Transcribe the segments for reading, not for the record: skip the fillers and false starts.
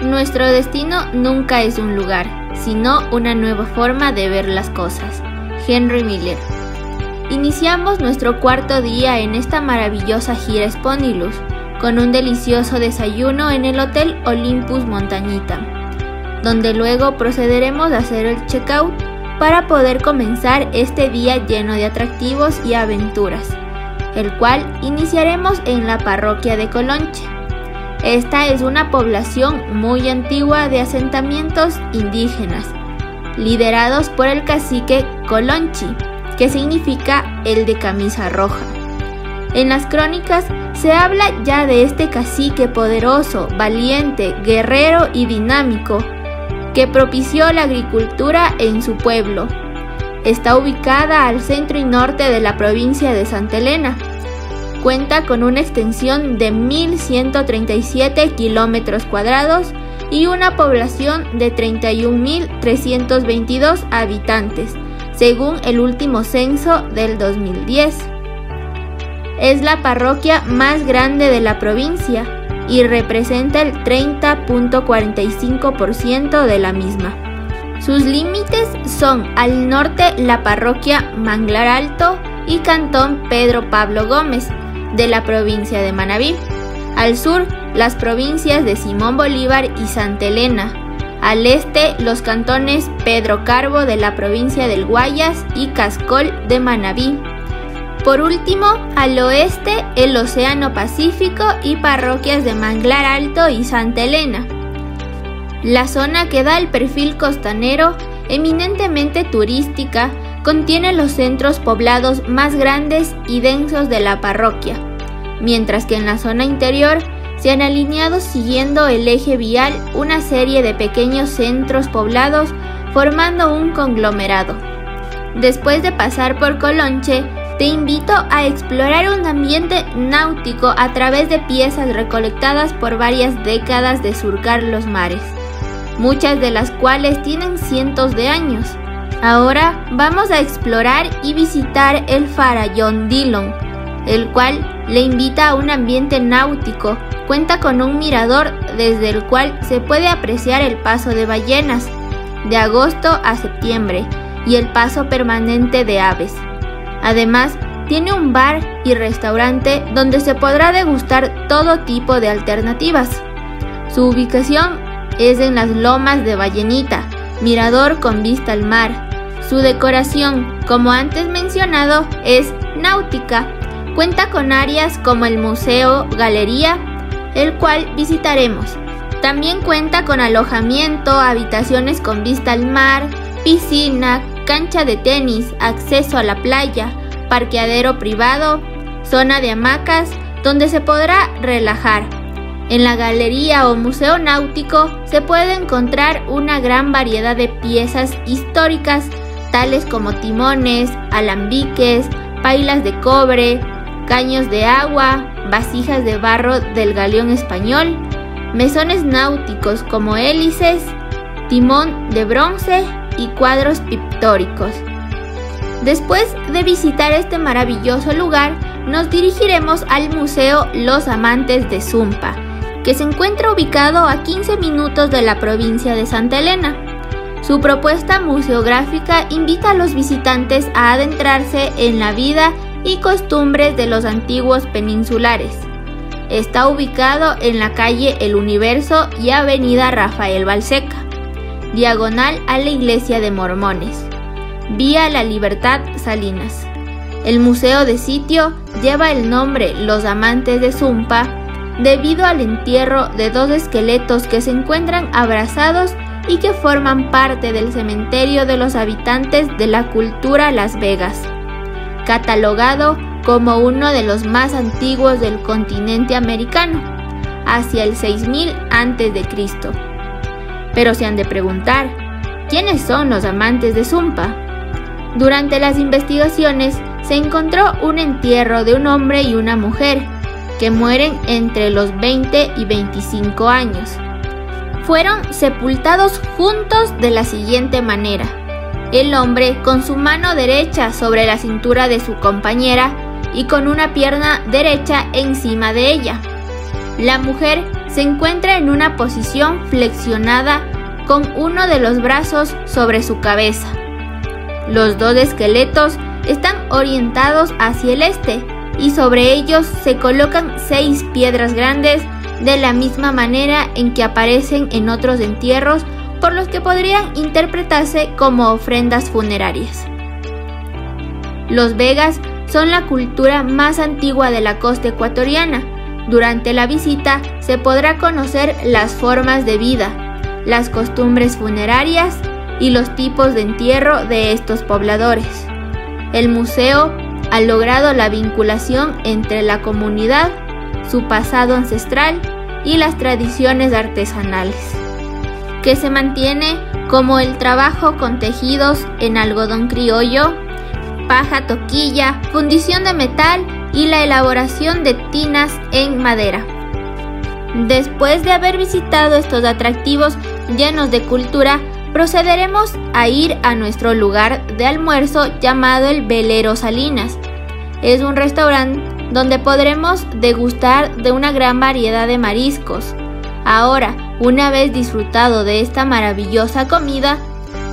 Nuestro destino nunca es un lugar, sino una nueva forma de ver las cosas. Henry Miller. Iniciamos nuestro cuarto día en esta maravillosa gira Spondylus, con un delicioso desayuno en el Hotel Olympus Montañita, donde luego procederemos a hacer el check-out para poder comenzar este día lleno de atractivos y aventuras, el cual iniciaremos en la parroquia de Colonche. Esta es una población muy antigua de asentamientos indígenas, liderados por el cacique Colonchi, que significa el de camisa roja. En las crónicas se habla ya de este cacique poderoso, valiente, guerrero y dinámico, que propició la agricultura en su pueblo. Está ubicada al centro y norte de la provincia de Santa Elena. Cuenta con una extensión de 1.137 kilómetros cuadrados y una población de 31.322 habitantes, según el último censo del 2010. Es la parroquia más grande de la provincia y representa el 30.45% de la misma. Sus límites son al norte la parroquia Manglar Alto y Cantón Pedro Pablo Gómez, de la provincia de Manabí, al sur las provincias de Simón Bolívar y Santa Elena, al este los cantones Pedro Carbo de la provincia del Guayas y Cascol de Manabí. Por último, al oeste el Océano Pacífico y parroquias de Manglar Alto y Santa Elena. La zona que da el perfil costanero, eminentemente turística, contiene los centros poblados más grandes y densos de la parroquia, mientras que en la zona interior se han alineado siguiendo el eje vial una serie de pequeños centros poblados formando un conglomerado. Después de pasar por Colonche, te invito a explorar un ambiente náutico a través de piezas recolectadas por varias décadas de surcar los mares, muchas de las cuales tienen cientos de años. Ahora vamos a explorar y visitar el Farallón Dillon, el cual le invita a un ambiente náutico. Cuenta con un mirador desde el cual se puede apreciar el paso de ballenas de agosto a septiembre y el paso permanente de aves. Además, tiene un bar y restaurante donde se podrá degustar todo tipo de alternativas. Su ubicación es en las lomas de Ballenita, mirador con vista al mar. Su decoración, como antes mencionado, es náutica. Cuenta con áreas como el Museo Galería, el cual visitaremos. También cuenta con alojamiento, habitaciones con vista al mar, piscina, cancha de tenis, acceso a la playa, parqueadero privado, zona de hamacas, donde se podrá relajar. En la galería o museo náutico se puede encontrar una gran variedad de piezas históricas, tales como timones, alambiques, pailas de cobre, caños de agua, vasijas de barro del galeón español, mesones náuticos como hélices, timón de bronce y cuadros pictóricos. Después de visitar este maravilloso lugar, nos dirigiremos al Museo Los Amantes de Zumpa, que se encuentra ubicado a 15 minutos de la provincia de Santa Elena. Su propuesta museográfica invita a los visitantes a adentrarse en la vida y costumbres de los antiguos peninsulares. Está ubicado en la calle El Universo y avenida Rafael Balseca, diagonal a la Iglesia de Mormones, vía La Libertad Salinas. El museo de sitio lleva el nombre Los Amantes de Zumpa debido al entierro de dos esqueletos que se encuentran abrazados y que forman parte del cementerio de los habitantes de la cultura Las Vegas, catalogado como uno de los más antiguos del continente americano, hacia el 6000 a.C. Pero se han de preguntar, ¿quiénes son los amantes de Zumpa? Durante las investigaciones se encontró un entierro de un hombre y una mujer que mueren entre los 20 y 25 años. Fueron sepultados juntos de la siguiente manera: el hombre con su mano derecha sobre la cintura de su compañera y con una pierna derecha encima de ella, la mujer se encuentra en una posición flexionada con uno de los brazos sobre su cabeza. Los dos esqueletos están orientados hacia el este y sobre ellos se colocan 6 piedras grandes de la misma manera en que aparecen en otros entierros, por los que podrían interpretarse como ofrendas funerarias. Los vegas son la cultura más antigua de la costa ecuatoriana. Durante la visita se podrá conocer las formas de vida, las costumbres funerarias y los tipos de entierro de estos pobladores. El museo ha logrado la vinculación entre la comunidad, su pasado ancestral y las tradiciones artesanales, que se mantiene como el trabajo con tejidos en algodón criollo, paja toquilla, fundición de metal y la elaboración de tinas en madera. Después de haber visitado estos atractivos llenos de cultura, procederemos a ir a nuestro lugar de almuerzo llamado el Velero Salinas. Es un restaurante donde podremos degustar de una gran variedad de mariscos. Ahora, una vez disfrutado de esta maravillosa comida,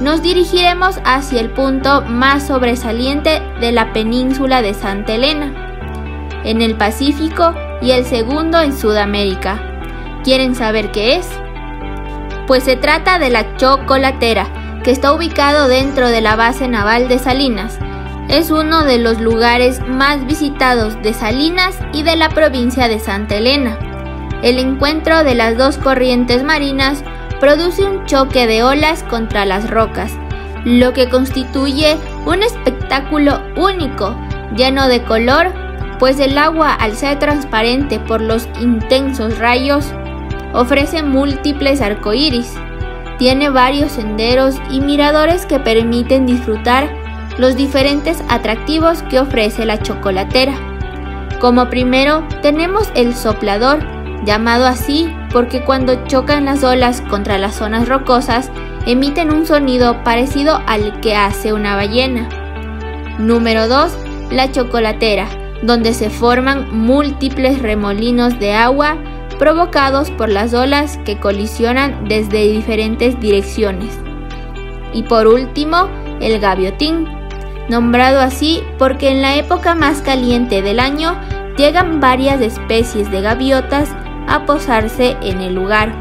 nos dirigiremos hacia el punto más sobresaliente de la península de Santa Elena, en el Pacífico y el segundo en Sudamérica. ¿Quieren saber qué es? Pues se trata de la Chocolatera, que está ubicado dentro de la base naval de Salinas. Es uno de los lugares más visitados de Salinas y de la provincia de Santa Elena. El encuentro de las dos corrientes marinas produce un choque de olas contra las rocas, lo que constituye un espectáculo único, lleno de color, pues el agua, al ser transparente por los intensos rayos, ofrece múltiples arcoíris. Tiene varios senderos y miradores que permiten disfrutar los diferentes atractivos que ofrece la Chocolatera. Como primero tenemos el soplador, llamado así porque cuando chocan las olas contra las zonas rocosas emiten un sonido parecido al que hace una ballena. Número 2. La Chocolatera, donde se forman múltiples remolinos de agua provocados por las olas que colisionan desde diferentes direcciones. Y por último, el Gaviotín, nombrado así porque en la época más caliente del año llegan varias especies de gaviotas a posarse en el lugar.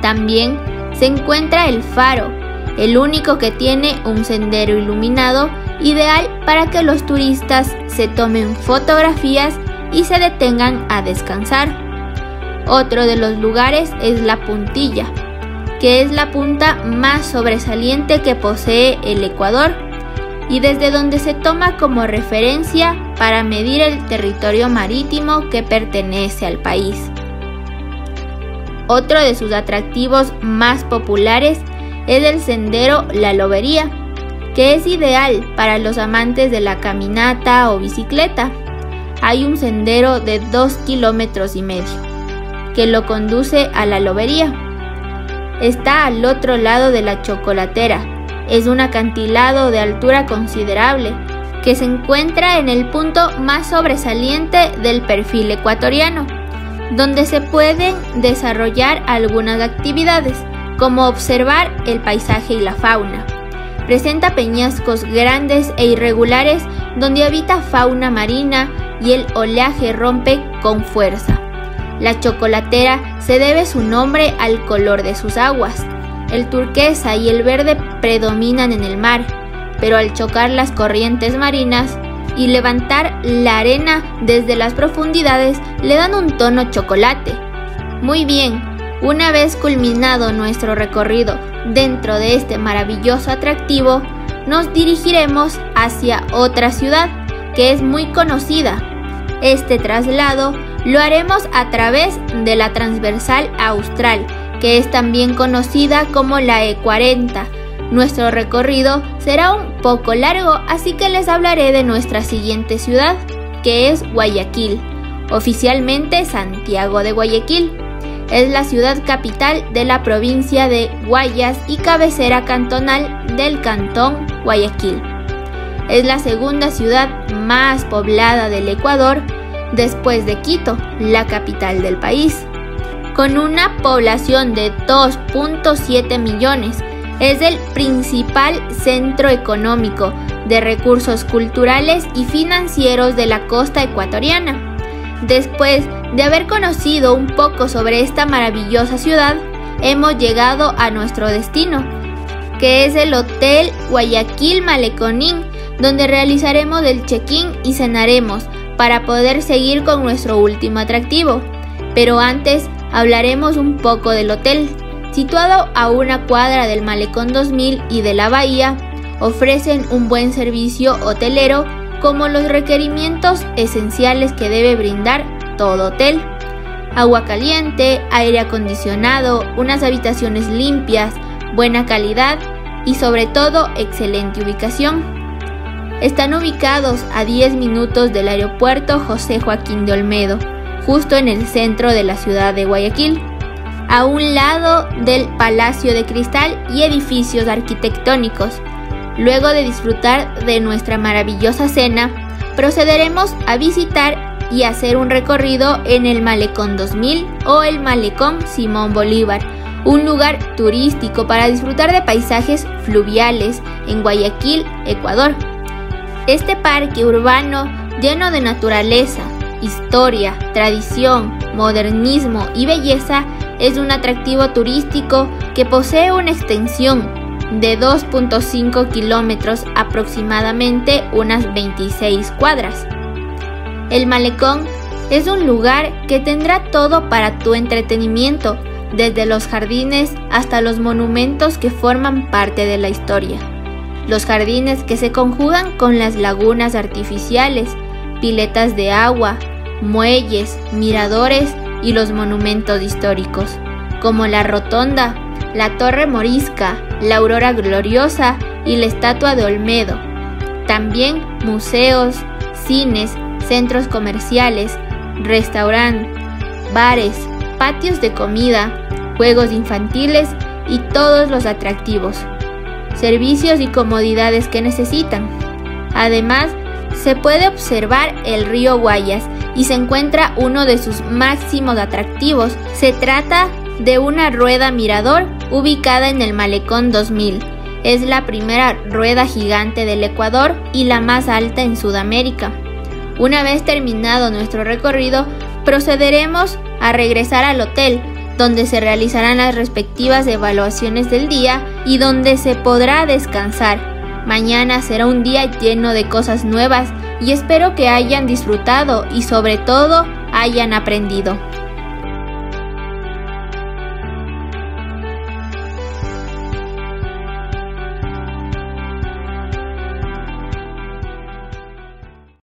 También se encuentra el Faro, el único que tiene un sendero iluminado, ideal para que los turistas se tomen fotografías y se detengan a descansar. Otro de los lugares es la Puntilla, que es la punta más sobresaliente que posee el Ecuador y desde donde se toma como referencia para medir el territorio marítimo que pertenece al país. Otro de sus atractivos más populares es el sendero La Lobería, que es ideal para los amantes de la caminata o bicicleta. Hay un sendero de 2,5 kilómetros que lo conduce a la lobería. Está al otro lado de la Chocolatera. Es un acantilado de altura considerable que se encuentra en el punto más sobresaliente del perfil ecuatoriano, donde se pueden desarrollar algunas actividades, como observar el paisaje y la fauna. Presenta peñascos grandes e irregulares donde habita fauna marina y el oleaje rompe con fuerza. La Chocolatera se debe su nombre al color de sus aguas. El turquesa y el verde predominan en el mar, pero al chocar las corrientes marinas y levantar la arena desde las profundidades le dan un tono chocolate. Muy bien, una vez culminado nuestro recorrido dentro de este maravilloso atractivo, nos dirigiremos hacia otra ciudad que es muy conocida. Este traslado lo haremos a través de la Transversal Austral, que es también conocida como la E40. Nuestro recorrido será un poco largo, así que les hablaré de nuestra siguiente ciudad, que es Guayaquil, oficialmente Santiago de Guayaquil. Es la ciudad capital de la provincia de Guayas y cabecera cantonal del cantón Guayaquil. Es la segunda ciudad más poblada del Ecuador, después de Quito, la capital del país. con una población de 2.7 millones. Es el principal centro económico, de recursos culturales y financieros de la costa ecuatoriana. Después de haber conocido un poco sobre esta maravillosa ciudad, hemos llegado a nuestro destino, que es el Hotel Guayaquil Malecón Inn, donde realizaremos el check-in y cenaremos para poder seguir con nuestro último atractivo. Pero antes hablaremos un poco del hotel. Situado a una cuadra del Malecón 2000 y de la bahía, ofrecen un buen servicio hotelero como los requerimientos esenciales que debe brindar todo hotel: agua caliente, aire acondicionado, unas habitaciones limpias, buena calidad y sobre todo excelente ubicación. Están ubicados a 10 minutos del aeropuerto José Joaquín de Olmedo, justo en el centro de la ciudad de Guayaquil, a un lado del Palacio de Cristal y edificios arquitectónicos. Luego de disfrutar de nuestra maravillosa cena, procederemos a visitar y hacer un recorrido en el Malecón 2000 o el Malecón Simón Bolívar, un lugar turístico para disfrutar de paisajes fluviales en Guayaquil, Ecuador. Este parque urbano lleno de naturaleza, historia, tradición, modernismo y belleza es un atractivo turístico que posee una extensión de 2.5 kilómetros, aproximadamente unas 26 cuadras. El malecón es un lugar que tendrá todo para tu entretenimiento, desde los jardines hasta los monumentos que forman parte de la historia. Los jardines que se conjugan con las lagunas artificiales, piletas de agua, muelles, miradores y los monumentos históricos, como la Rotonda, la Torre Morisca, la Aurora Gloriosa y la Estatua de Olmedo. También museos, cines, centros comerciales, restaurantes, bares, patios de comida, juegos infantiles y todos los atractivos, servicios y comodidades que necesitan. Además, se puede observar el río Guayas y se encuentra uno de sus máximos atractivos. Se trata de una rueda mirador ubicada en el Malecón 2000. Es la primera rueda gigante del Ecuador y la más alta en Sudamérica. Una vez terminado nuestro recorrido, procederemos a regresar al hotel, donde se realizarán las respectivas evaluaciones del día y donde se podrá descansar. Mañana será un día lleno de cosas nuevas y espero que hayan disfrutado y sobre todo hayan aprendido.